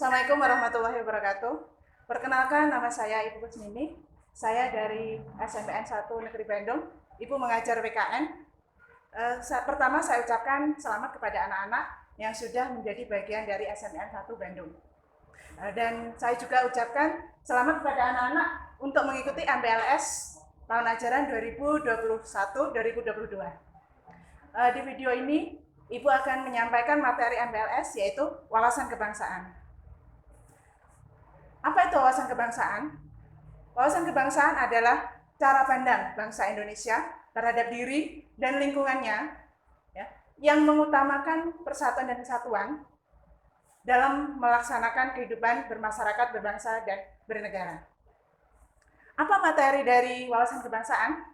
Assalamualaikum warahmatullahi wabarakatuh. Perkenalkan, nama saya Ibu Kusmini. Saya dari SMPN 1 Negeri Bandung. Ibu mengajar WKN. Pertama saya ucapkan selamat kepada anak-anak yang sudah menjadi bagian dari SMPN 1 Bandung. Dan saya juga ucapkan selamat kepada anak-anak untuk mengikuti MPLS tahun ajaran 2021-2022. Di video ini, Ibu akan menyampaikan materi MPLS yaitu wawasan kebangsaan. Apa itu wawasan kebangsaan? Wawasan kebangsaan adalah cara pandang bangsa Indonesia terhadap diri dan lingkungannya, ya, yang mengutamakan persatuan dan kesatuan dalam melaksanakan kehidupan bermasyarakat, berbangsa, dan bernegara. Apa materi dari wawasan kebangsaan?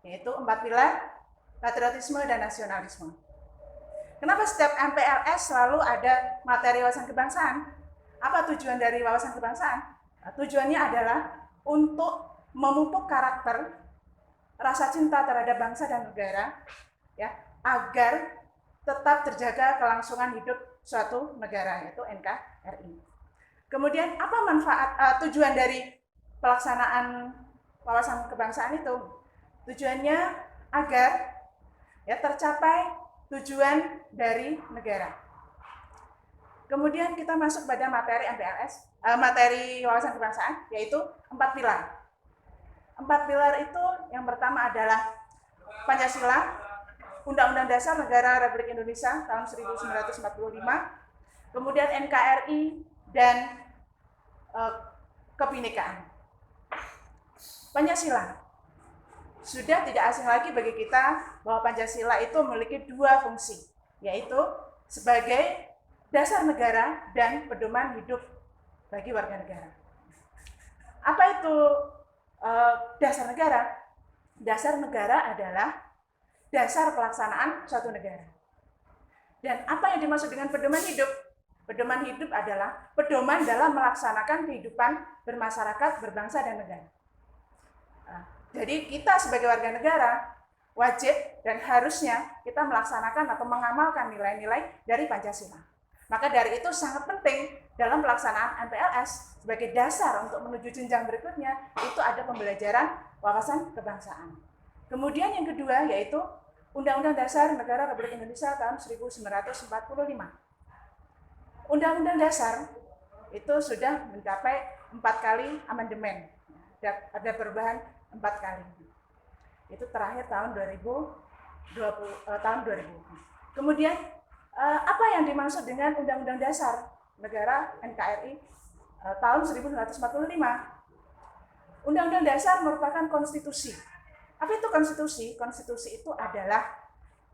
Yaitu 4 pilar, patriotisme dan nasionalisme. Kenapa setiap MPLS selalu ada materi wawasan kebangsaan? Apa tujuan dari wawasan kebangsaan? Nah, tujuannya adalah untuk memupuk karakter, rasa cinta terhadap bangsa dan negara, ya, agar tetap terjaga kelangsungan hidup suatu negara, yaitu NKRI. Kemudian apa manfaat tujuan dari pelaksanaan wawasan kebangsaan itu? Tujuannya agar ya tercapai tujuan dari negara. Kemudian kita masuk pada materi MPLS, materi wawasan kebangsaan, yaitu 4 pilar. 4 pilar itu yang pertama adalah Pancasila, Undang-Undang Dasar Negara Republik Indonesia tahun 1945, kemudian NKRI, dan kebinekaan. Pancasila. Sudah tidak asing lagi bagi kita bahwa Pancasila itu memiliki 2 fungsi, yaitu sebagai dasar negara dan pedoman hidup bagi warga negara. Apa itu dasar negara? Dasar negara adalah dasar pelaksanaan suatu negara. Dan apa yang dimaksud dengan pedoman hidup? Pedoman hidup adalah pedoman dalam melaksanakan kehidupan bermasyarakat, berbangsa, dan negara. Nah, jadi kita sebagai warga negara wajib dan harusnya kita melaksanakan atau mengamalkan nilai-nilai dari Pancasila. Maka dari itu sangat penting dalam pelaksanaan MPLS sebagai dasar untuk menuju jenjang berikutnya itu ada pembelajaran wawasan kebangsaan. Kemudian yang kedua yaitu Undang-Undang Dasar Negara Republik Indonesia tahun 1945. Undang-Undang Dasar itu sudah mencapai 4 kali amandemen. Ada perubahan 4 kali. Itu terakhir tahun 2000. Kemudian apa yang dimaksud dengan Undang-Undang Dasar Negara NKRI tahun 1945? Undang-Undang Dasar merupakan konstitusi. Apa itu konstitusi? Konstitusi itu adalah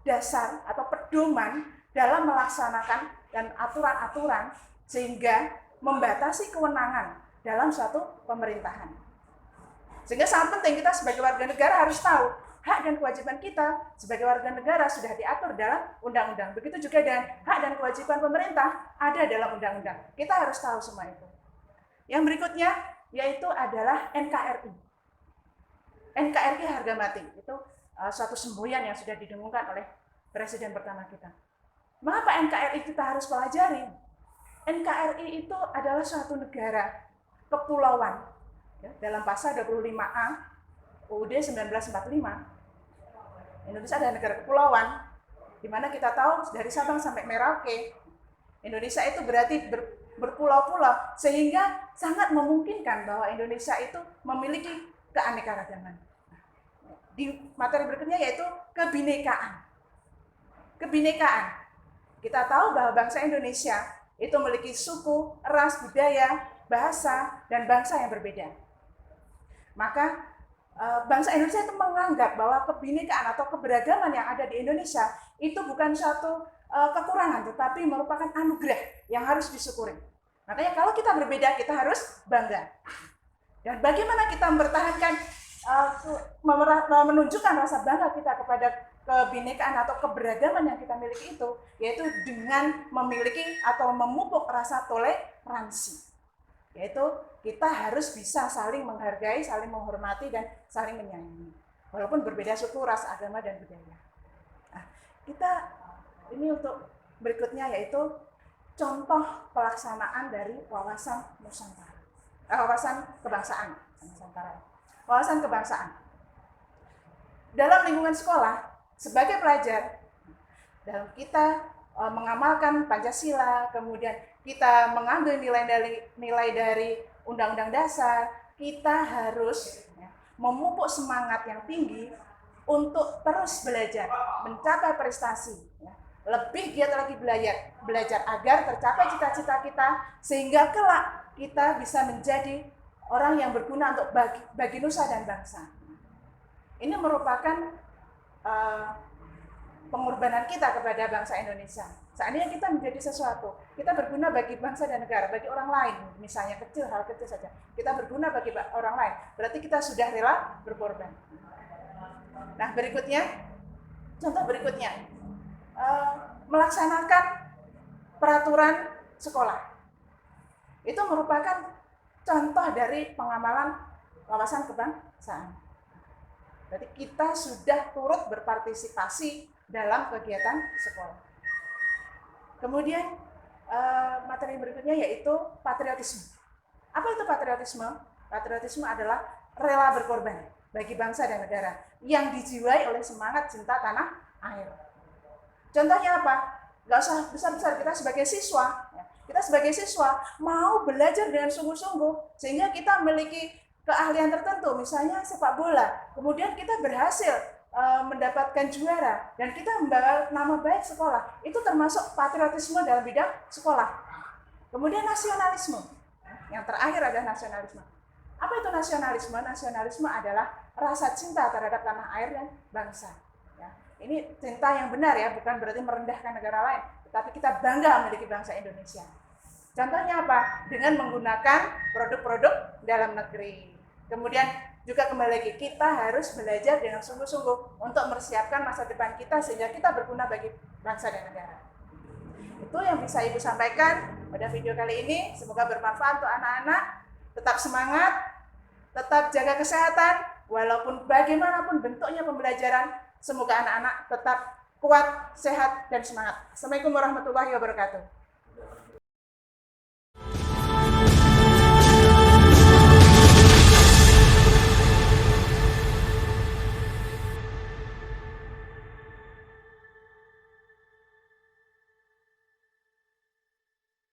dasar atau pedoman dalam melaksanakan dan aturan-aturan sehingga membatasi kewenangan dalam suatu pemerintahan. Sehingga sangat penting kita sebagai warga negara harus tahu hak dan kewajiban kita sebagai warga negara sudah diatur dalam undang-undang. Begitu juga dengan hak dan kewajiban pemerintah ada dalam undang-undang. Kita harus tahu semua itu. Yang berikutnya yaitu adalah NKRI. NKRI harga mati. Itu suatu semboyan yang sudah didengungkan oleh presiden pertama kita. Mengapa NKRI kita harus pelajari? NKRI itu adalah suatu negara kepulauan. Ya, dalam pasal 25A UUD 1945. Indonesia adalah negara kepulauan, di mana kita tahu dari Sabang sampai Merauke, Indonesia itu berarti berpulau-pulau, sehingga sangat memungkinkan bahwa Indonesia itu memiliki keanekaragaman. Di materi berikutnya yaitu kebinekaan. Kebinekaan. Kita tahu bahwa bangsa Indonesia itu memiliki suku, ras, budaya, bahasa, dan bangsa yang berbeda. Maka bangsa Indonesia itu menganggap bahwa kebinekaan atau keberagaman yang ada di Indonesia itu bukan suatu kekurangan, tetapi merupakan anugerah yang harus disyukuri. Makanya kalau kita berbeda, kita harus bangga. Dan bagaimana kita mempertahankan, menunjukkan rasa bangga kita kepada kebinekaan atau keberagaman yang kita miliki itu, yaitu dengan memiliki atau memupuk rasa toleransi. Yaitu kita harus bisa saling menghargai, saling menghormati, dan saling menyayangi. Walaupun berbeda suku, ras, agama, dan budaya. Nah, kita ini untuk berikutnya yaitu contoh pelaksanaan dari wawasan Nusantara, wawasan kebangsaan Nusantara, wawasan kebangsaan. Dalam lingkungan sekolah, sebagai pelajar, dalam kita mengamalkan Pancasila, kemudian kita mengambil nilai dari Undang-Undang Dasar, kita harus memupuk semangat yang tinggi untuk terus belajar, mencapai prestasi, lebih giat lagi belajar agar tercapai cita-cita kita, sehingga kelak kita bisa menjadi orang yang berguna untuk bagi nusa dan bangsa. Ini merupakan pengorbanan kita kepada bangsa Indonesia. Seandainya kita menjadi sesuatu, kita berguna bagi bangsa dan negara, bagi orang lain, misalnya hal kecil saja, kita berguna bagi orang lain, berarti kita sudah rela berkorban. Nah, contoh berikutnya, melaksanakan peraturan sekolah. Itu merupakan contoh dari pengamalan wawasan kebangsaan. Berarti kita sudah turut berpartisipasi dalam kegiatan sekolah. Kemudian materi berikutnya yaitu patriotisme. Apa itu patriotisme? Patriotisme adalah rela berkorban bagi bangsa dan negara yang dijiwai oleh semangat cinta tanah air. Contohnya apa? Gak usah besar-besar, kita sebagai siswa, mau belajar dengan sungguh-sungguh sehingga kita memiliki keahlian tertentu, misalnya sepak bola. Kemudian kita berhasil mendapatkan juara dan kita membawa nama baik sekolah. Itu termasuk patriotisme dalam bidang sekolah. Kemudian nasionalisme. Yang terakhir adalah nasionalisme. Apa itu nasionalisme? Nasionalisme adalah rasa cinta terhadap tanah air dan bangsa. Ya. Ini cinta yang benar ya, bukan berarti merendahkan negara lain, tetapi kita bangga memiliki bangsa Indonesia. Contohnya apa? Dengan menggunakan produk-produk dalam negeri. Kemudian juga kembali lagi, kita harus belajar dengan sungguh-sungguh untuk mempersiapkan masa depan kita sehingga kita berguna bagi bangsa dan negara. Itu yang bisa Ibu sampaikan pada video kali ini. Semoga bermanfaat untuk anak-anak. Tetap semangat, tetap jaga kesehatan, walaupun bagaimanapun bentuknya pembelajaran, semoga anak-anak tetap kuat, sehat, dan semangat. Assalamualaikum warahmatullahi wabarakatuh.